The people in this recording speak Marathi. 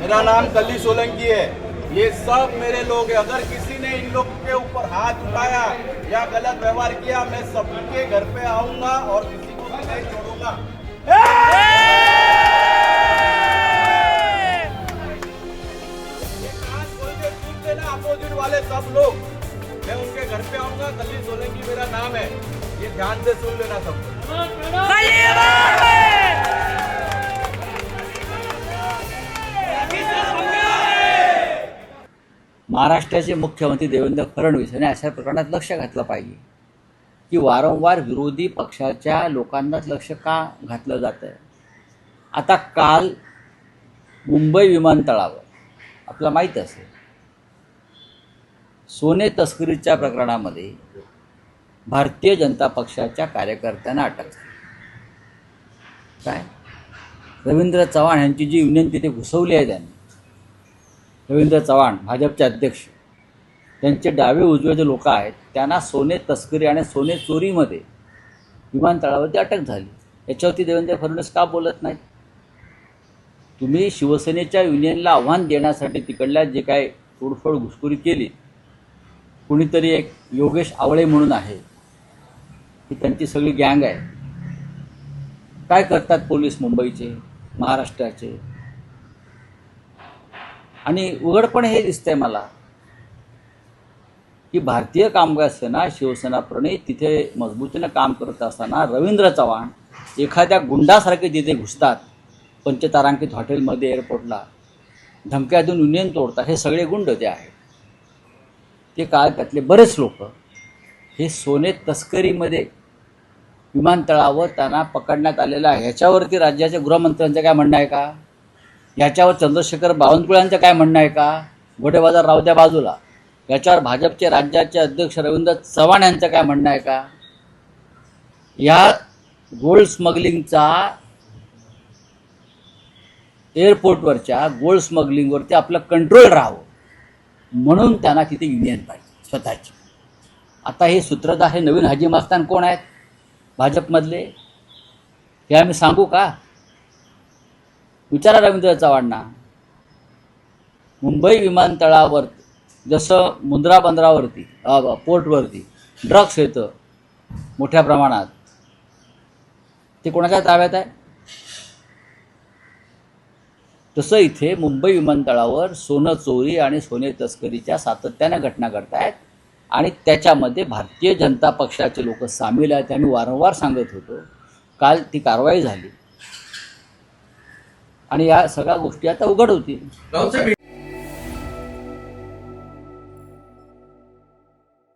मेरा नाम कली सोलंकी है। ये सब मेरे लोग हैं। अगर किसी ने इन लोग के ऊपर हाथ उठाया या गलत व्यवहार किया, मैं सबके घर पे आऊंगा और किसी को भी नहीं छोड़ूंगा। ये कान खोल के सुन लेना अपोजिट वाले सब लोग, मैं उनके घर पे आऊंगा। कली सोलंकी मेरा नाम है, ये ध्यान से सुन लेना सब लोग। महाराष्ट्राचे मुख्यमंत्री देवेंद्र फडणवीस यांनी अशा प्रकरणात लक्ष घातलं पाहिजे की वारंवार विरोधी पक्षाच्या लोकांनाच लक्ष का घातलं जातं आहे. आता काल मुंबई विमानतळावर आपल्याला माहीत असेल सोने तस्करीच्या प्रकरणामध्ये भारतीय जनता पक्षाच्या कार्यकर्त्यांना अटक झाली. काय रवींद्र चव्हाण यांची जी युनियन तिथे घुसवली आहे त्यांनी, रवींद्र चव्हाण भाजपचे अध्यक्ष, त्यांचे डावे उजवे जे लोक आहेत त्यांना सोने तस्करी आणि सोने चोरीमध्ये विमानतळावरती अटक झाली. याच्यावरती देवेंद्र फडणवीस का बोलत नाहीत? तुम्ही शिवसेनेच्या युनियनला आव्हान देण्यासाठी तिकडल्या जे काय तोडफोड घुसखोरी केली, कुणीतरी एक योगेश आवळे म्हणून आहे, ही त्यांची सगळी गँग आहे. काय करतात पोलीस मुंबईचे, महाराष्ट्राचे? आणि उघडपणे हे दिसतंय मला की भारतीय कामगार सेना शिवसेना प्रणित तिथे मजबूतीनं काम करत असताना रवींद्र चव्हाण एखाद्या गुंडासारखे तिथे घुसतात, पंचतारांकित हॉटेलमध्ये एअरपोर्टला धमक्या देऊन युनियन तोडतात. हे सगळे गुंड जे आहेत ते काय, त्यातले बरेच लोक हे सोने तस्करीमध्ये विमानतळावर त्यांना पकडण्यात आलेलं आहे. ह्याच्यावरती राज्याच्या गृहमंत्र्यांचं काय म्हणणं आहे का? याच्यावर चंद्रशेखर बावनकुळेंचं काय म्हणणं आहे का? घोडेबाजार राहू द्या बाजूला, याच्यावर भाजपचे राज्याचे अध्यक्ष रवींद्र चव्हाण यांचं काय म्हणणं आहे का? या गोल्ड स्मगलिंगचा, एअरपोर्टवरच्या गोल्ड स्मगलिंगवरती आपलं कंट्रोल राहावं म्हणून त्यांना तिथे युनियन पाहिजे स्वतःची. आता हे सूत्रधार, हे नवीन हाजी मस्तान कोण आहेत भाजपमधले, हे आम्ही सांगू का? विचारा रवींद्र चव्हाणांना. मुंबई विमानतळावर जसं मुंद्रा बंदरावरती पोर्टवरती ड्रग्स येतं मोठ्या प्रमाणात, ते कोणाच्या ताब्यात आहे? तसं इथे मुंबई विमानतळावर सोनं चोरी आणि सोने तस्करीच्या सातत्यानं घटना घडत आहेत आणि त्याच्यामध्ये भारतीय जनता पक्षाचे लोक सामील आहेत. आम्ही वारंवार सांगत होतो. काल ती कारवाई झाली आणि या सगळ्या गोष्टी आता उघड होतील.